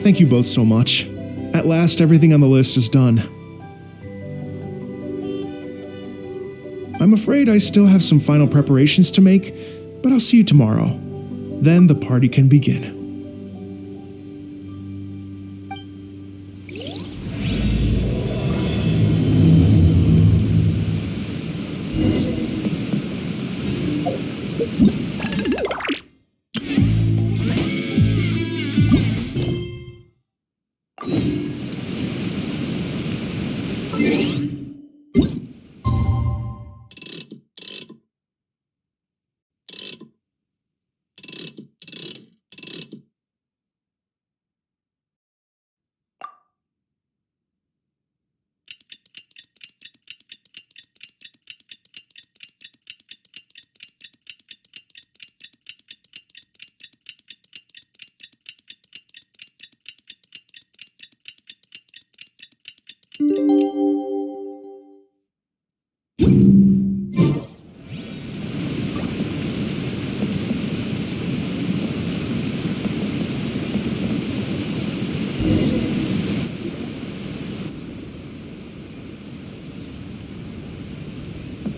Thank you both so much. At last, everything on the list is done. I'm afraid I still have some final preparations to make, but I'll see you tomorrow. Then the party can begin.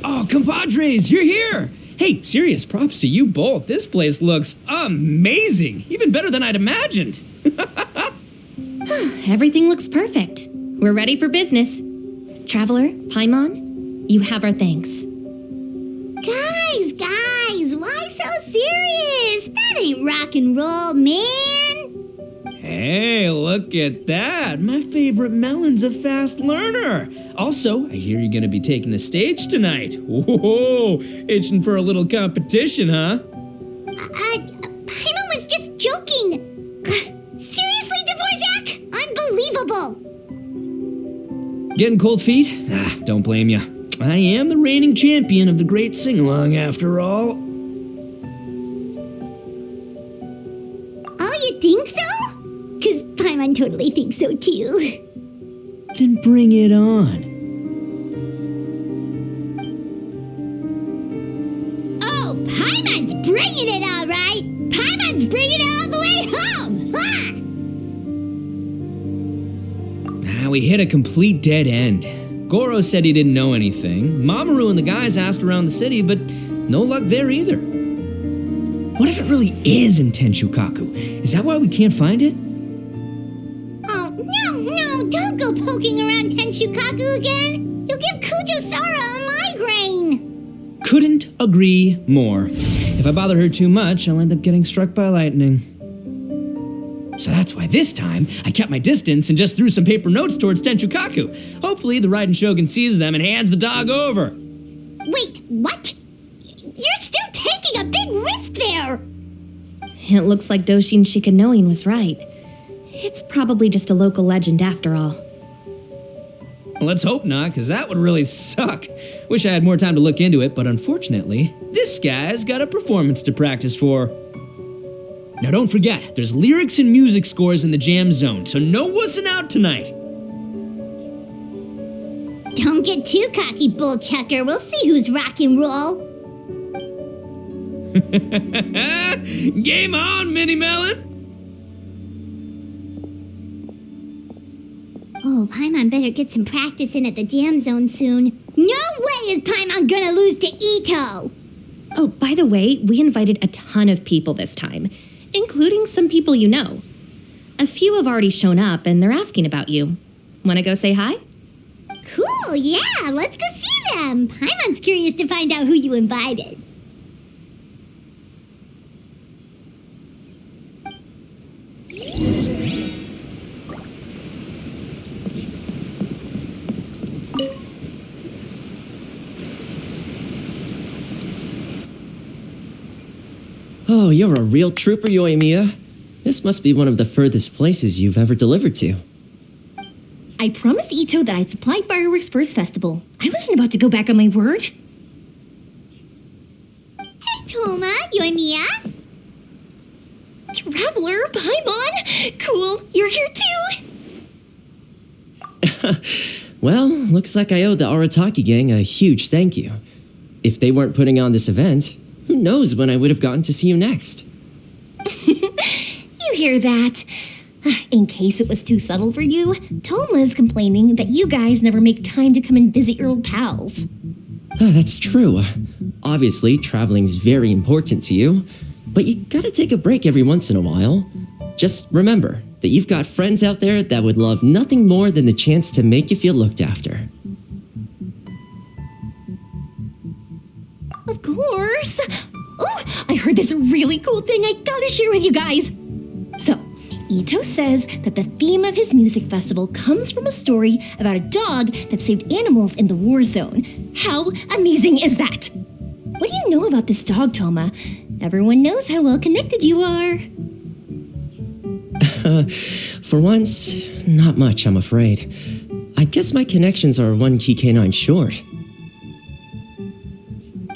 Oh, compadres, you're here! Hey, serious props to you both. This place looks amazing! Even better than I'd imagined! Everything looks perfect. We're ready for business. Traveler, Paimon, you have our thanks. Guys, why so serious? That ain't rock and roll, man! Hey, look at that! My favorite melon's a fast learner! Also, I hear you're gonna be taking the stage tonight. Whoa, itching for a little competition, huh? Paimon was just joking! Seriously, Dvorak? Unbelievable! Getting cold feet? Nah, don't blame ya. I am the reigning champion of the great sing-along after all. Oh, you think so? 'Cause Paimon totally thinks so too. Then bring it on. Oh, Paimon's bringing it all right! Paimon's bringing it all the way home! Ha! We hit a complete dead end. Goro said he didn't know anything. Mamoru and the guys asked around the city, but no luck there either. What if it really is in Tenshukaku? Is that why we can't find it? Oh, no, don't go poking around Tenshukaku again! You'll give Kujo-Sara a migraine! Couldn't agree more. If I bother her too much, I'll end up getting struck by lightning. So that's why this time, I kept my distance and just threw some paper notes towards Tenshukaku. Hopefully the Raiden Shogun sees them and hands the dog over. Wait, what? You're still taking a big risk there! It looks like Doshin Shikanoin was right. It's probably just a local legend after all. Well, let's hope not, because that would really suck. Wish I had more time to look into it, but unfortunately, this guy's got a performance to practice for. Now don't forget, there's lyrics and music scores in the jam zone, so no wussing out tonight. Don't get too cocky, bullchucker. We'll see who's rock and roll. Game on, Mini Melon! Oh, Paimon better get some practice in at the jam zone soon. No way is Paimon gonna lose to Ito! Oh, by the way, we invited a ton of people this time, including some people you know. A few have already shown up and they're asking about you. Wanna go say hi? Cool, yeah, let's go see them. Paimon's curious to find out who you invited. Oh, you're a real trooper, Yoimiya. This must be one of the furthest places you've ever delivered to. I promised Ito that I'd supply fireworks for his festival. I wasn't about to go back on my word. Hey, Toma, Yoimiya. Traveler, Paimon! Cool, you're here too! Well, looks like I owe the Arataki gang a huge thank you. If they weren't putting on this event, who knows when I would have gotten to see you next. You hear that? In case it was too subtle for you, Toma's complaining that you guys never make time to come and visit your old pals. That's true. Obviously, traveling's very important to you, but you gotta take a break every once in a while. Just remember that you've got friends out there that would love nothing more than the chance to make you feel looked after. Of course. Oh, I heard this really cool thing I gotta share with you guys. So, Ito says that the theme of his music festival comes from a story about a dog that saved animals in the war zone. How amazing is that? What do you know about this dog, Toma? Everyone knows how well connected you are. For once, not much, I'm afraid. I guess my connections are one key canine short.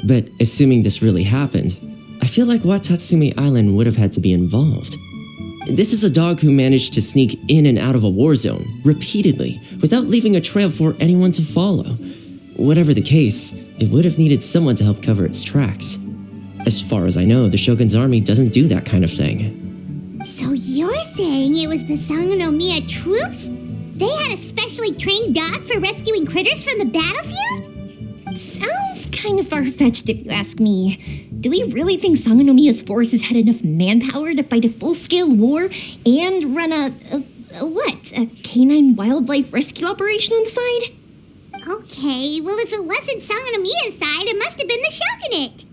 But assuming this really happened, I feel like Watatsumi Island would have had to be involved. This is a dog who managed to sneak in and out of a war zone repeatedly without leaving a trail for anyone to follow. Whatever the case, it would have needed someone to help cover its tracks. As far as I know, the Shogun's army doesn't do that kind of thing. So you're saying it was the Sangonomiya troops? They had a specially trained dog for rescuing critters from the battlefield? Sounds kind of far-fetched if you ask me. Do we really think Sangonomiya's forces had enough manpower to fight a full-scale war and run a canine wildlife rescue operation on the side? Okay, well if it wasn't Sangonomiya's side, it must have been the Shogunate.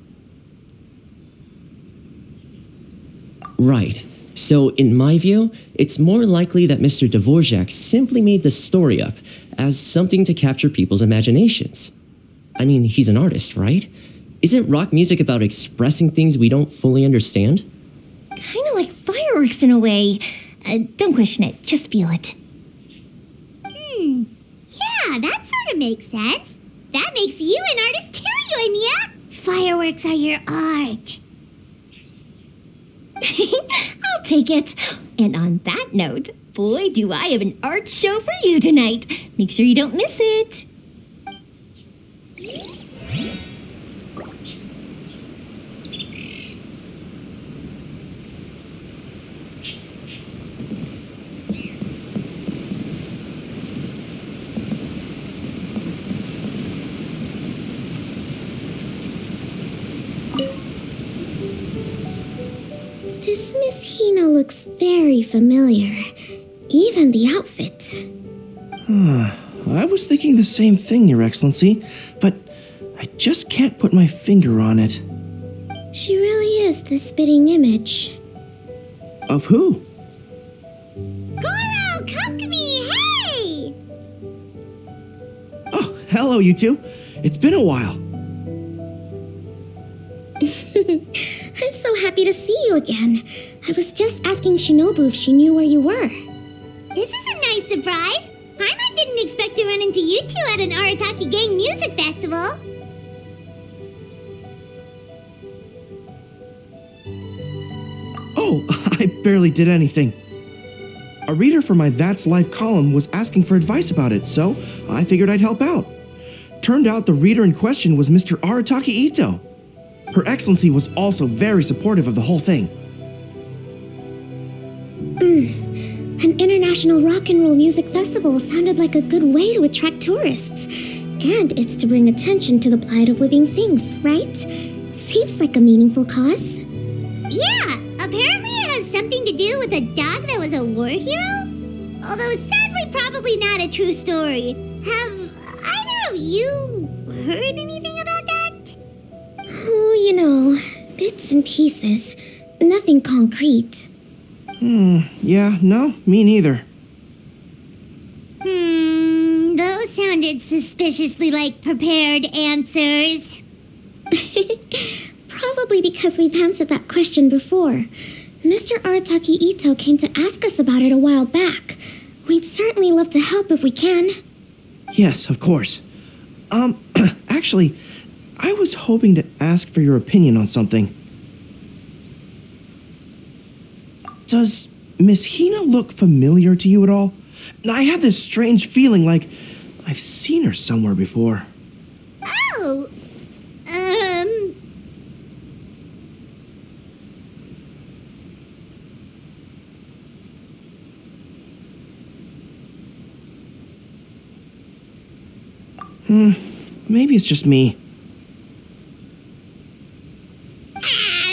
Right. So, in my view, it's more likely that Mr. Dvorak simply made the story up as something to capture people's imaginations. I mean, he's an artist, right? Isn't rock music about expressing things we don't fully understand? Kinda like fireworks in a way. Don't question it, just feel it. Yeah, that sort of makes sense. That makes you an artist too, Yoimiya. Fireworks are your art. I'll take it. And on that note, boy, do I have an art show for you tonight. Make sure you don't miss it. This Miss Hina looks very familiar. Even the outfit. I was thinking the same thing, Your Excellency, but I just can't put my finger on it. She really is the spitting image. Of who? Goro, Kokumi, hey! Oh, hello, you two. It's been a while. I'm so happy to see you again. I was just asking Shinobu if she knew where you were. This is a nice surprise. Paimon didn't expect to run into you two at an Arataki gang music festival. Oh, I barely did anything. A reader for my That's Life column was asking for advice about it, so I figured I'd help out. Turned out the reader in question was Mr. Arataki Ito. Her Excellency was also very supportive of the whole thing. An international rock and roll music festival sounded like a good way to attract tourists. And it's to bring attention to the plight of living things, right? Seems like a meaningful cause. Yeah, apparently it has something to do with a dog that was a war hero? Although sadly probably not a true story. Have either of you heard anything about that? Oh, you know, bits and pieces. Nothing concrete. Yeah, no, me neither. Those sounded suspiciously like prepared answers. Probably because we've answered that question before. Mr. Arataki Ito came to ask us about it a while back. We'd certainly love to help if we can. Yes, of course. Actually, I was hoping to ask for your opinion on something. Does Miss Hina look familiar to you at all? I have this strange feeling like I've seen her somewhere before. Oh, Maybe it's just me.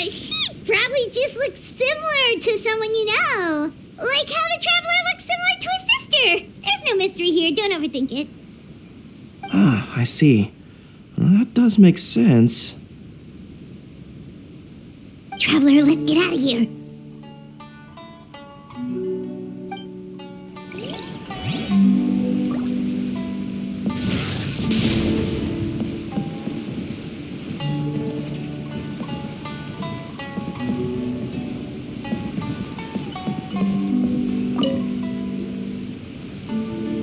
She probably just looks similar to someone you know. Like how the Traveler looks similar to his sister. There's no mystery here, don't overthink it. Ah, I see. That does make sense. Traveler, let's get out of here.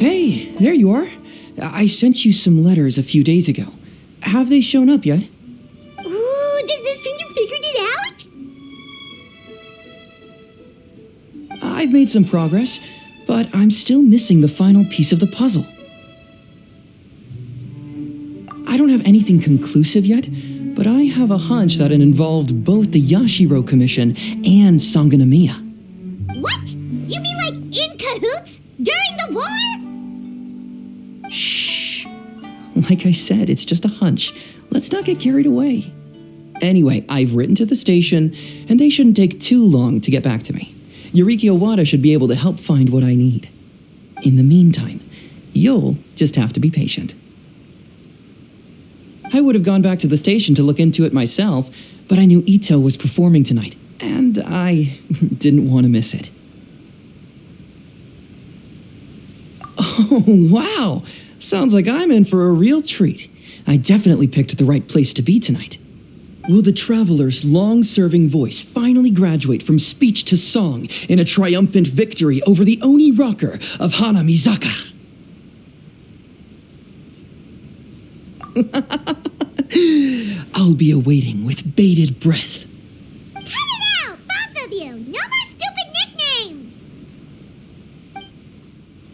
Hey, there you are. I sent you some letters a few days ago. Have they shown up yet? Ooh, does this mean you figured it out? I've made some progress, but I'm still missing the final piece of the puzzle. I don't have anything conclusive yet, but I have a hunch that it involved both the Yashiro Commission and Sanganamiya. What? You mean like in cahoots? During the war? Shh. Like I said, it's just a hunch. Let's not get carried away. Anyway, I've written to the station, and they shouldn't take too long to get back to me. Yuriki Owada should be able to help find what I need. In the meantime, you'll just have to be patient. I would have gone back to the station to look into it myself, but I knew Ito was performing tonight, and I didn't want to miss it. Oh, wow! Sounds like I'm in for a real treat. I definitely picked the right place to be tonight. Will the Traveler's long-serving voice finally graduate from speech to song in a triumphant victory over the Oni rocker of Hanamizaka? I'll be awaiting with bated breath. Cut it out, both of you! No more stupid nicknames!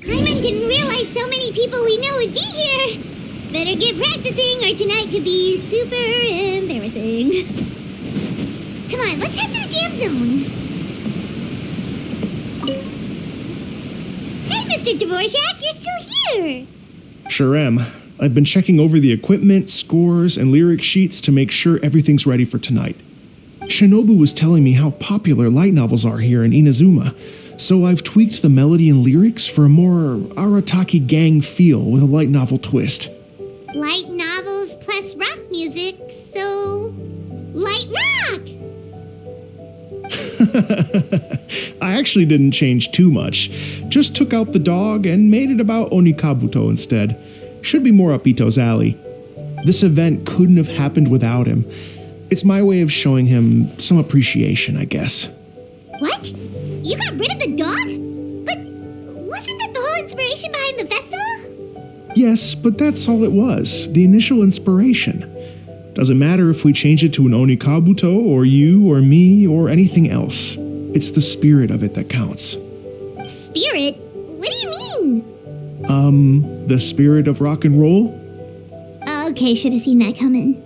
Hyman didn't realize so many people we know would be here. Better get practicing or tonight could be super embarrassing. Come on, let's head to the jam zone. Hey, Mr. Dvorak, you're still here! Sure am. I've been checking over the equipment, scores, and lyric sheets to make sure everything's ready for tonight. Shinobu was telling me how popular light novels are here in Inazuma, so I've tweaked the melody and lyrics for a more Arataki gang feel with a light novel twist. Light novels plus rock music, so... light rock! I actually didn't change too much. Just took out the dog and made it about Onikabuto instead. Should be more up Ito's alley. This event couldn't have happened without him. It's my way of showing him some appreciation, I guess. What? You got rid of the dog? But wasn't that the whole inspiration behind the festival? Yes, but that's all it was. The initial inspiration. Doesn't matter if we change it to an Onikabuto or you or me or anything else. It's the spirit of it that counts. Spirit? What do you mean? The spirit of rock and roll? Okay, should have seen that coming.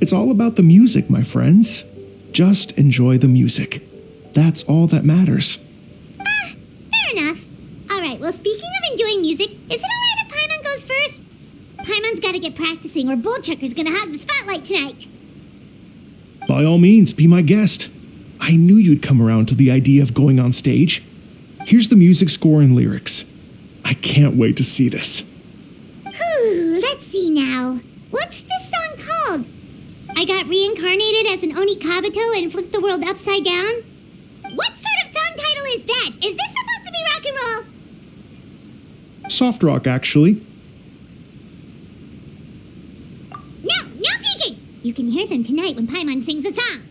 It's all about the music, my friends. Just enjoy the music. That's all that matters. Fair enough. Alright, well, speaking of enjoying music, is it alright if Paimon goes first? Paimon's gotta get practicing or Bullchucker's gonna hog the spotlight tonight. By all means, be my guest. I knew you'd come around to the idea of going on stage. Here's the music score and lyrics. I can't wait to see this. Whew, let's see now. What's this song called? I got reincarnated as an Onikabuto and flipped the world upside down? What sort of song title is that? Is this supposed to be rock and roll? Soft rock, actually. No peeking! You can hear them tonight when Paimon sings the song.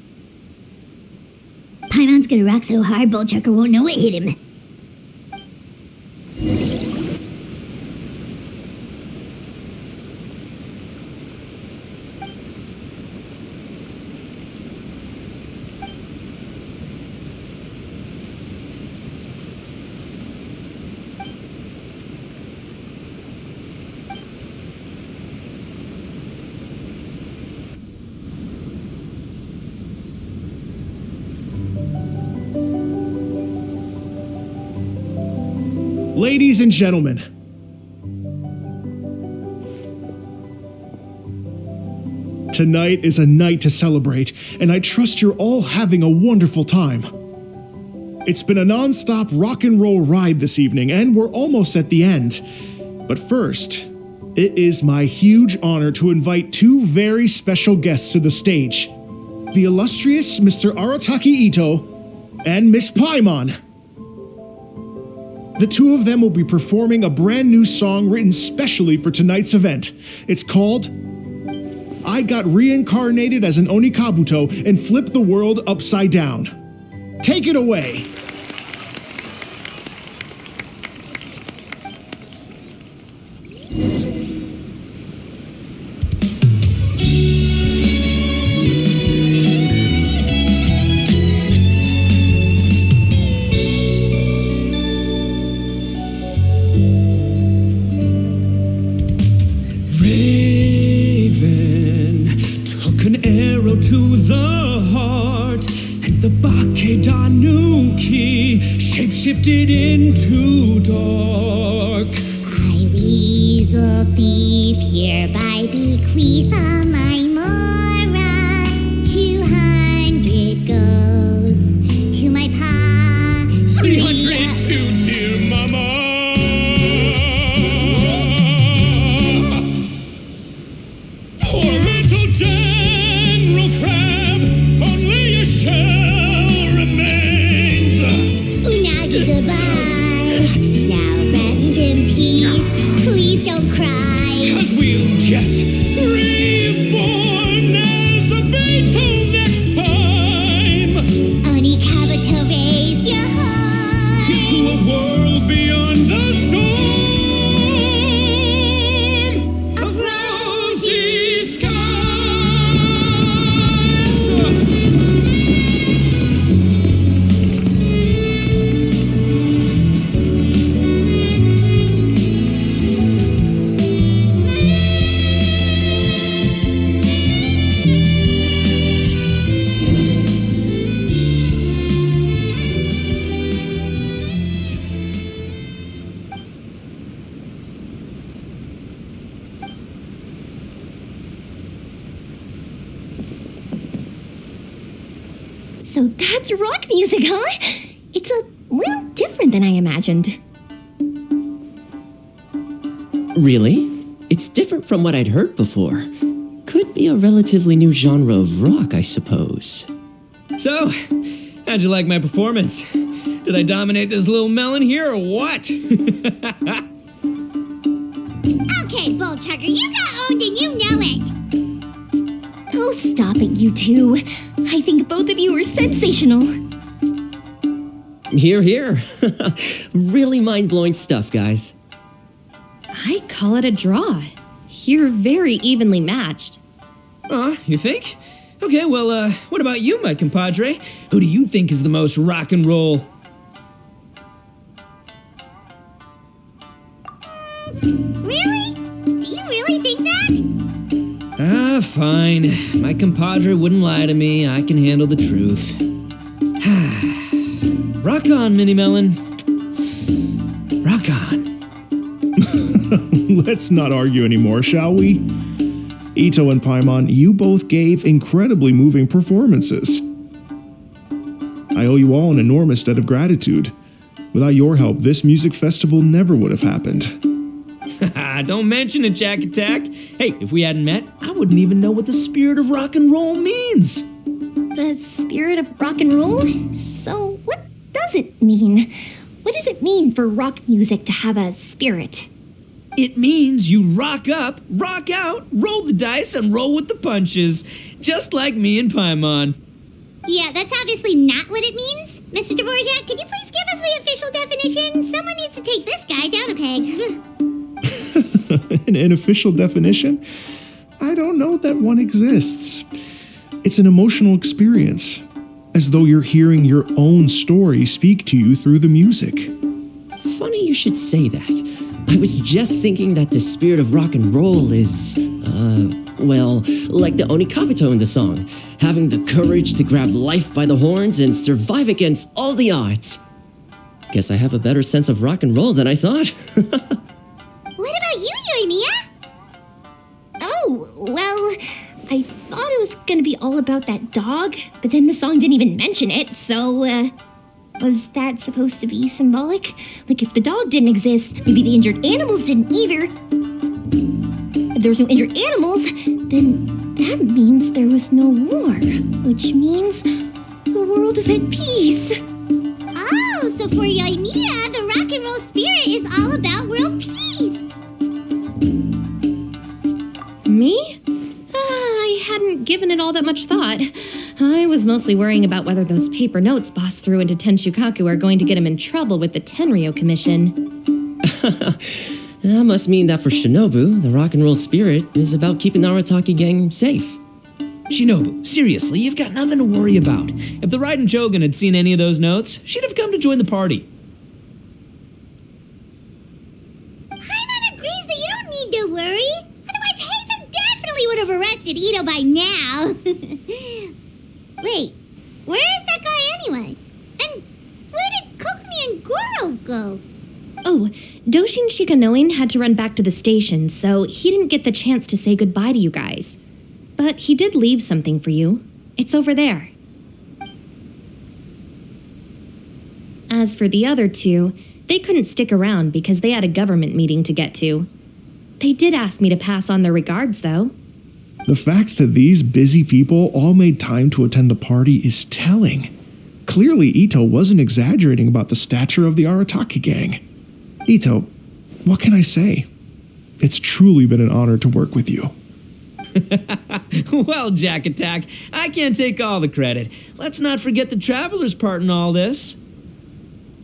Paimon's gonna rock so hard, Bullchucker won't know what hit him. Ladies and gentlemen, tonight is a night to celebrate, and I trust you're all having a wonderful time. It's been a non-stop rock and roll ride this evening, and we're almost at the end. But first, it is my huge honor to invite two very special guests to the stage. The illustrious Mr. Arataki Ito and Miss Paimon. The two of them will be performing a brand new song written specially for tonight's event. It's called I Got Reincarnated as an Onikabuto and Flipped the World Upside Down. Take it away! To the heart, and the Bakedanuki shapeshifted into dark. I weasel thief hereby bequeath all my mora. 200 goes to my pa. 300 to dear mama. Poor little General Crab, only a shell remains. Unagi goodbye. Now rest in peace. Please don't cry. 'Cause we'll get reborn as a beetle next time. Onikabuto, raise your heart. Here's to a world beyond the storm of rosy skies. So that's rock music, huh? It's a little different than I imagined. Really? It's different from what I'd heard before. Could be a relatively new genre of rock, I suppose. So, how'd you like my performance? Did I dominate this little melon here or what? Okay, Bullchugger, you got owned and you know it. Oh, stop it, you two. I think both of you are sensational. Hear, hear. Really mind-blowing stuff, guys. I call it a draw. You're very evenly matched. You think? Okay, well, what about you, my compadre? Who do you think is the most rock and roll? Really? Do you really think that? Fine. My compadre wouldn't lie to me. I can handle the truth. Rock on, Mini Melon. Rock on. Let's not argue anymore, shall we? Ito and Paimon, you both gave incredibly moving performances. I owe you all an enormous debt of gratitude. Without your help, this music festival never would have happened. Don't mention it, Jack Attack. Hey, if we hadn't met, I wouldn't even know what the spirit of rock and roll means. The spirit of rock and roll? So, what does it mean? What does it mean for rock music to have a spirit? It means you rock up, rock out, roll the dice, and roll with the punches. Just like me and Paimon. Yeah, that's obviously not what it means. Mr. Dvorak, could you please give us the official definition? Someone needs to take this guy down a peg. An official definition? I don't know that one exists. It's an emotional experience, as though you're hearing your own story speak to you through the music. Funny you should say that. I was just thinking that the spirit of rock and roll is, well, like the Onikabuto in the song, having the courage to grab life by the horns and survive against all the odds. Guess I have a better sense of rock and roll than I thought. What about you, Yoimiya? Oh, well, I thought it was gonna be all about that dog, but then the song didn't even mention it, so, was that supposed to be symbolic? Like, if the dog didn't exist, maybe the injured animals didn't either. If there was no injured animals, then that means there was no war, which means the world is at peace. Oh, so for Yoimiya, the rock and roll spirit is all about world peace. Me? I hadn't given it all that much thought. I was mostly worrying about whether those paper notes Boss threw into Tenshukaku are going to get him in trouble with the Tenryo Commission. That must mean that for Shinobu, the rock and roll spirit is about keeping the Arataki gang safe. Shinobu, seriously, you've got nothing to worry about. If the Raiden Shogun had seen any of those notes, she'd have come to join the party. Paimon agrees that you don't need to worry. Otherwise, Heizo definitely would have arrested Ito by now. Wait, where is that guy anyway? And where did Kokumi and Goro go? Oh, Doshin Shikanoin had to run back to the station, so he didn't get the chance to say goodbye to you guys. But he did leave something for you. It's over there. As for the other two, they couldn't stick around because they had a government meeting to get to. They did ask me to pass on their regards, though. The fact that these busy people all made time to attend the party is telling. Clearly, Ito wasn't exaggerating about the stature of the Arataki gang. Ito, what can I say? It's truly been an honor to work with you. Well, Jack Attack, I can't take all the credit. Let's not forget the Traveler's part in all this.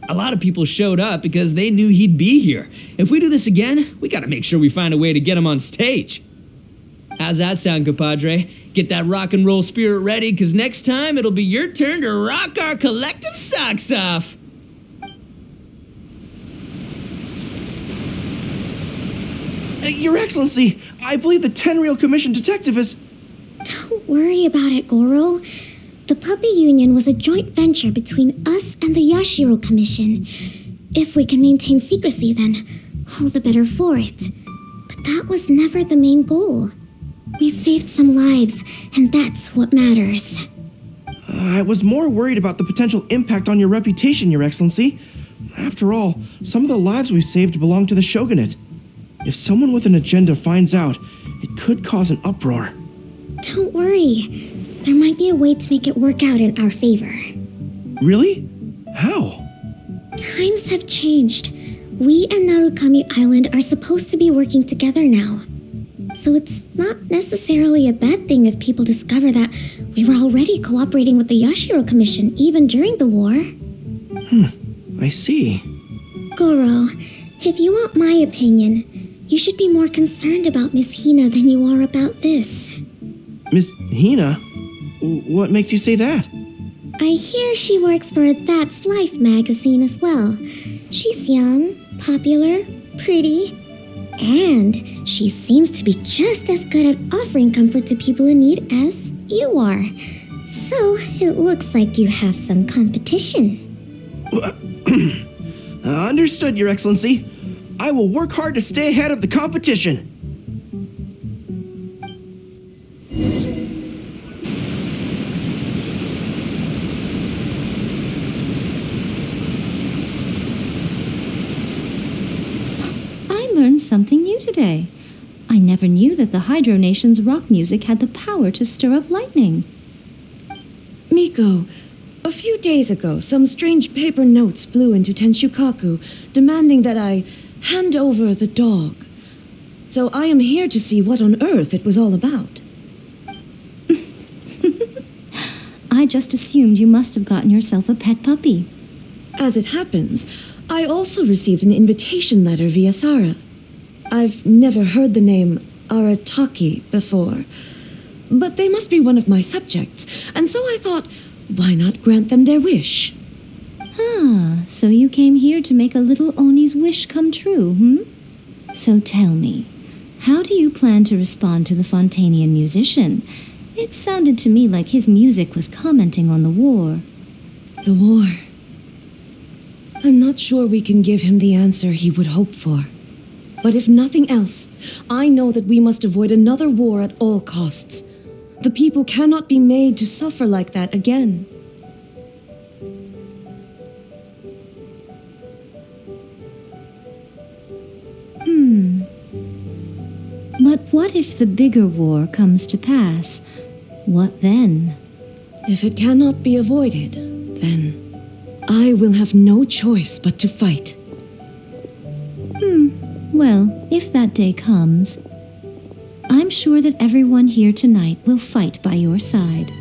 A lot of people showed up because they knew he'd be here. If we do this again, we gotta make sure we find a way to get him on stage. How's that sound, compadre? Get that rock and roll spirit ready, because next time it'll be your turn to rock our collective socks off. Your Excellency, I believe the Tenryo Commission detective is... Don't worry about it, Goro. The Puppy Union was a joint venture between us and the Yashiro Commission. If we can maintain secrecy, then all the better for it. But that was never the main goal. We saved some lives, and that's what matters. I was more worried about the potential impact on your reputation, Your Excellency. After all, some of the lives we've saved belong to the Shogunate. If someone with an agenda finds out, it could cause an uproar. Don't worry. There might be a way to make it work out in our favor. Really? How? Times have changed. We and Narukami Island are supposed to be working together now. So it's not necessarily a bad thing if people discover that we were already cooperating with the Yashiro Commission even during the war. I see. Goro, if you want my opinion, you should be more concerned about Miss Hina than you are about this. Miss Hina? What makes you say that? I hear she works for That's Life magazine as well. She's young, popular, pretty, and she seems to be just as good at offering comfort to people in need as you are. So it looks like you have some competition. Understood, Your Excellency. I will work hard to stay ahead of the competition. I learned something new today. I never knew that the Hydro Nation's rock music had the power to stir up lightning. Miko, a few days ago, some strange paper notes flew into Tenshukaku, demanding that I hand over the dog. So I am here to see what on earth it was all about. I just assumed you must have gotten yourself a pet puppy. As it happens, I also received an invitation letter via Sara. I've never heard the name Arataki before, but they must be one of my subjects, and so I thought, why not grant them their wish? Ah, so you came here to make a little Oni's wish come true, So tell me, how do you plan to respond to the Fontanian musician? It sounded to me like his music was commenting on the war. The war. I'm not sure we can give him the answer he would hope for. But if nothing else, I know that we must avoid another war at all costs. The people cannot be made to suffer like that again. But what if the bigger war comes to pass? What then? If it cannot be avoided, then I will have no choice but to fight. Well, if that day comes, I'm sure that everyone here tonight will fight by your side.